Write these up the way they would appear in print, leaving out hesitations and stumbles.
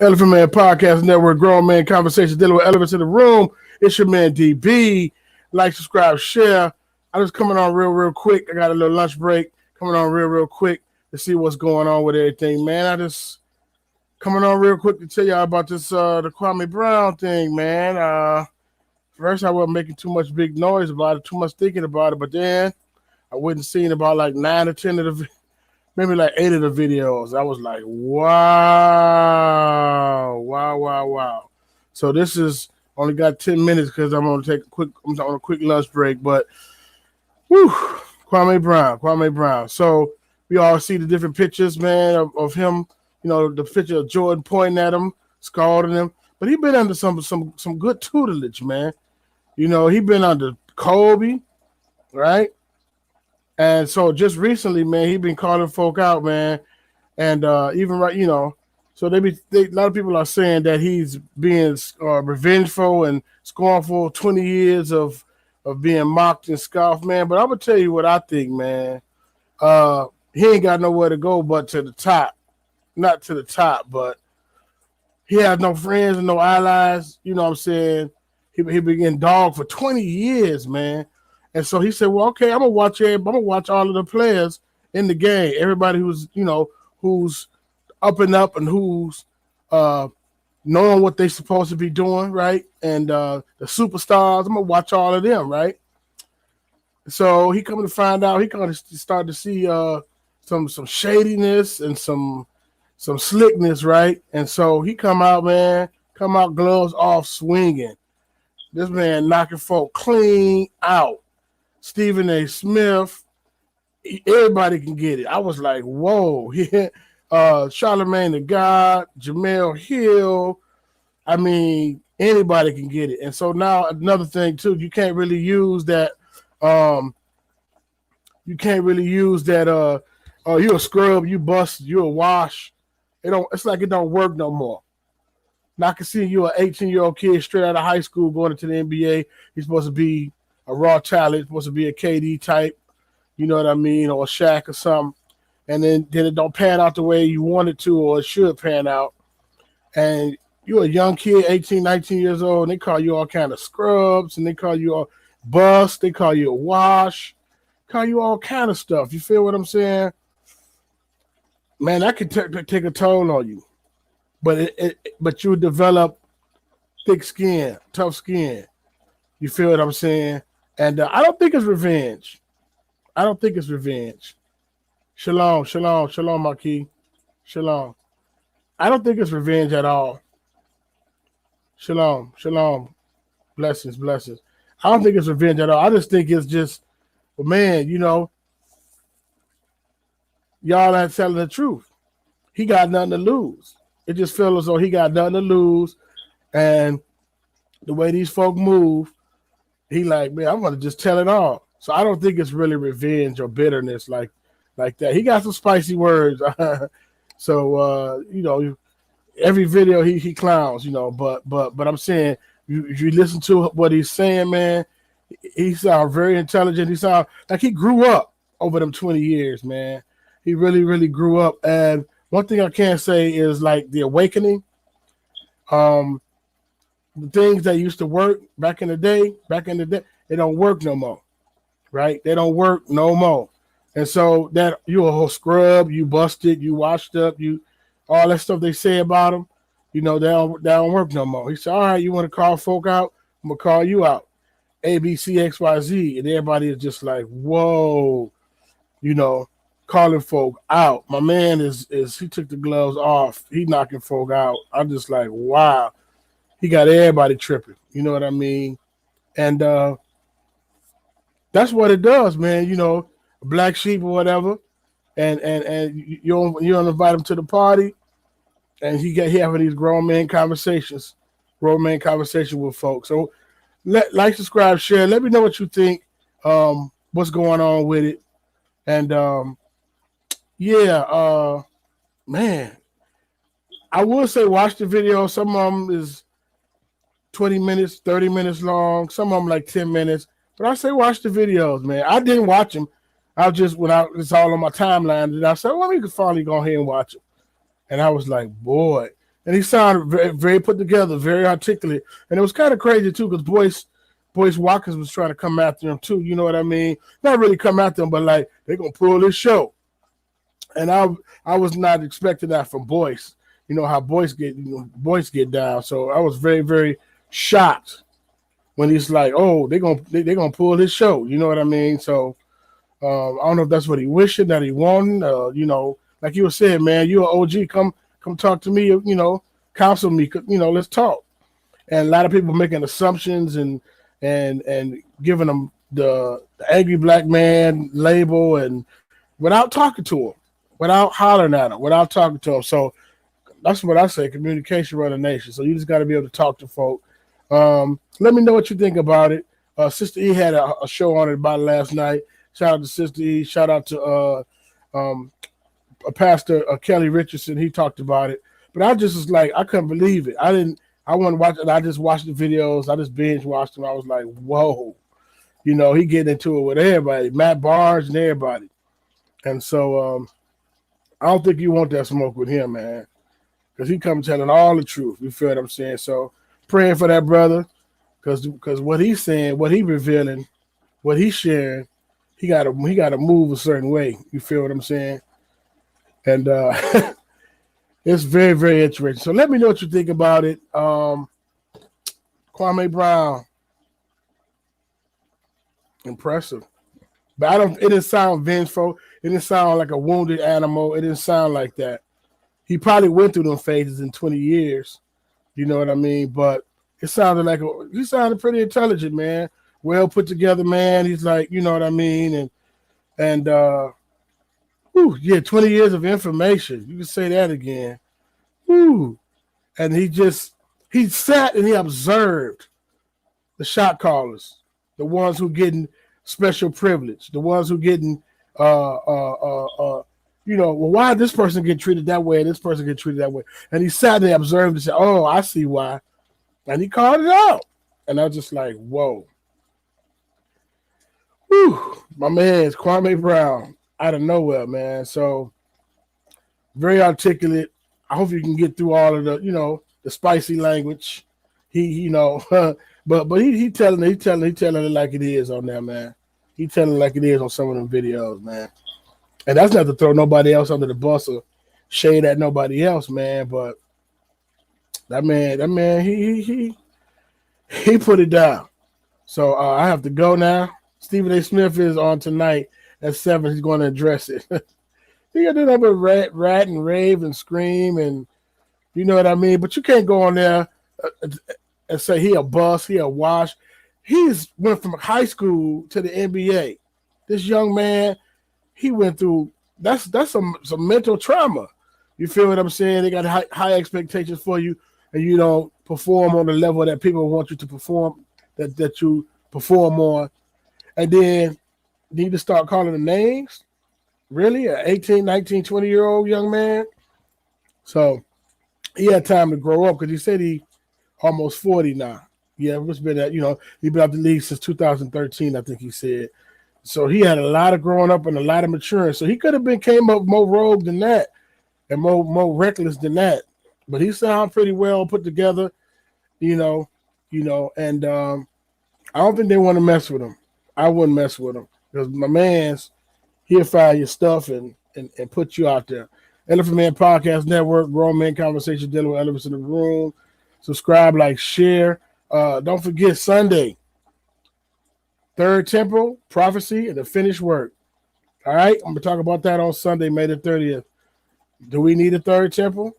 Elephant Man Podcast Network, Grown Man Conversations dealing with elephants in the room. It's your man DB. Like, subscribe, share. I'm just coming on real quick. I got a little lunch break. Coming on real quick to see what's going on with everything, man. I just coming on real quick to tell y'all about this the Kwame Brown thing, man. First I wasn't making too much big noise about it, too much thinking about it, but then I went and seen about like 9 or 10 of the maybe like 8 of the videos. I was like, wow. So this is only got 10 minutes because I'm on a quick lunch break. But Kwame Brown. So we all see the different pictures, man, of him. You know, the picture of Jordan pointing at him, scalding him. But he been under some good tutelage, man. You know, he been under Kobe, right? And so just recently, man, he been calling folk out, man, and even right, you know, so a lot of people are saying that he's being revengeful and scornful. 20 years of being mocked and scoffed, man. But I'm gonna tell you what I think, man. He ain't got nowhere to go but to the top, not to the top, but he has no friends and no allies. You know what I'm saying? He been getting dogged for 20 years, man. And so he said, well, okay, I'm gonna watch all of the players in the game, everybody who's up and who's knowing what they're supposed to be doing, right? And the superstars, I'm gonna watch all of them, right? So he coming to find out, he kind of started to see some shadiness and some slickness, right? And so he come out gloves off, swinging. This man knocking folk clean out. Stephen A. Smith, everybody can get it. I was like, whoa. Charlamagne the God, Jamel Hill. I mean, anybody can get it. And so now another thing too, you can't really use that. Oh, you're a scrub, you bust, you're a wash. It's like it don't work no more. Now I can see you an 18-year-old kid straight out of high school going into the NBA. He's supposed to be a raw talent, supposed to be a KD type, you know what I mean, or a Shaq or something, and then it don't pan out the way you want it to or it should pan out. And you're a young kid, 18, 19 years old, and they call you all kind of scrubs, and they call you all bust, they call you a wash, call you all kind of stuff. You feel what I'm saying? Man, that could take a toll on you. But you develop thick skin, tough skin. You feel what I'm saying? And I don't think it's revenge. Shalom, Marquis. Shalom. I don't think it's revenge at all. Shalom. Blessings. I don't think it's revenge at all. I just think it's just, well, man, you know, y'all not telling the truth. He got nothing to lose. It just feels as though he got nothing to lose. And the way these folk move, he like, man, I'm gonna just tell it all. So I don't think it's really revenge or bitterness like that. He got some spicy words. So you know, every video he clowns, you know, but I'm saying you listen to what he's saying, man, he sounds very intelligent. He sounds like he grew up over them 20 years, man. He really grew up. And one thing I can say is like the awakening. The things that used to work back in the day, they don't work no more, right? They don't work no more. And so that you a whole scrub, you busted, you washed up, you all that stuff they say about him, you know, they don't work no more. He said, all right, you want to call folk out? I'm going to call you out. A, B, C, X, Y, Z. And everybody is just like, whoa, you know, calling folk out. My man he took the gloves off. He knocking folk out. I'm just like, wow. He got everybody tripping. You know what I mean? And that's what it does, man. You know, black sheep or whatever. And you don't invite him to the party. And he having these grown man conversations with folks. So like, subscribe, share. Let me know what you think. What's going on with it. And man, I would say watch the video. Some of them is 20 minutes, 30 minutes long. Some of them like 10 minutes. But I say watch the videos, man. I didn't watch them. I just it's all on my timeline, and I said, well, we could finally go ahead and watch it. And I was like, boy, And he sounded very, very put together, very articulate. And it was kind of crazy, too, because Boyce Watkins was trying to come after him, too. You know what I mean? Not really come after him, but like, they're going to pull this show. And I was not expecting that from Boyce. You know how Boyce get down. So I was very, very shocked when he's like, oh, they're gonna pull this show. You know what I mean? So I don't know if that's what he wishing, that he wanted. You know, like you were saying, man, you're an OG. Come talk to me. You know, counsel me. You know, let's talk. And a lot of people making assumptions and giving them the angry black man label, and without talking to him, without hollering at him, without talking to him. So that's what I say. Communication run a nation. So you just got to be able to talk to folk. Let me know what you think about it. Sister E had a show on it about last night. Shout out to Sister E. Shout out to Pastor Kelly Richardson. He talked about it. But I just was like, I couldn't believe it. I want to watch it. I just watched the videos. I just binge watched them. I was like, whoa. You know, he getting into it with everybody. Matt Barnes and everybody. And so I don't think you want that smoke with him, man. Because he come telling all the truth. You feel what I'm saying? So praying for that brother. Because what he's saying, what he revealing, what he's sharing, he gotta move a certain way. You feel what I'm saying? And it's very, very interesting. So let me know what you think about it. Kwame Brown. Impressive. But it didn't sound vengeful. It didn't sound like a wounded animal. It didn't sound like that. He probably went through them phases in 20 years. You know what I mean? But it sounded like he sounded pretty intelligent, man. Well put together, man. He's like, you know what I mean? And 20 years of information. You can say that again. Woo. And he sat and he observed the shot callers, the ones who getting special privilege, the ones who getting why did this person get treated that way and this person get treated that way? And he sat there, observed, and said, oh, I see why. And he called it out. And I was just like, whoa. Whew. My man is Kwame Brown out of nowhere, man. So very articulate. I hope you can get through all of the spicy language. He but he telling it like it is on there, man. He telling it like it is on some of them videos, man. And that's not to throw nobody else under the bus or shade at nobody else, man. But that man, he put it down. So I have to go now. Stephen A. Smith is on tonight at 7. He's going to address it. He got to do nothing but rat and rave and scream, and you know what I mean. But you can't go on there and say he a bust, he a wash. He's went from high school to the NBA. This young man, he went through that's some mental trauma. You feel what I'm saying? They got high expectations for you, and you don't perform on the level that people want you to perform, that you perform on. And then need to start calling them names? Really? An 18, 19, 20-year-old young man? So he had time to grow up because he said he almost 40 now. Yeah, it's been he's been out the league since 2013, I think he said. So he had a lot of growing up and a lot of maturing. So he could have came up more rogue than that and more reckless than that. But he sounded pretty well put together, and I don't think they want to mess with him. I wouldn't mess with him because my man's, he'll find your stuff and put you out there. Elephant Man Podcast Network, Grown Man Conversation, dealing with elephants in the room. Subscribe, like, share. Don't forget Sunday, Third Temple, Prophecy, and the Finished Work. All right? I'm going to talk about that on Sunday, May the 30th. Do we need a third temple?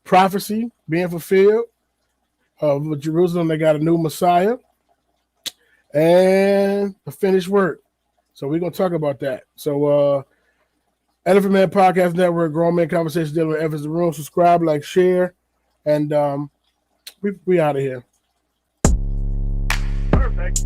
Prophecy being fulfilled. With Jerusalem, they got a new Messiah. And the finished work. So we're going to talk about that. So Elephant Man Podcast Network, Grown Man Conversation, dealing with elephants in the room. Subscribe, like, share. And we out of here. Perfect.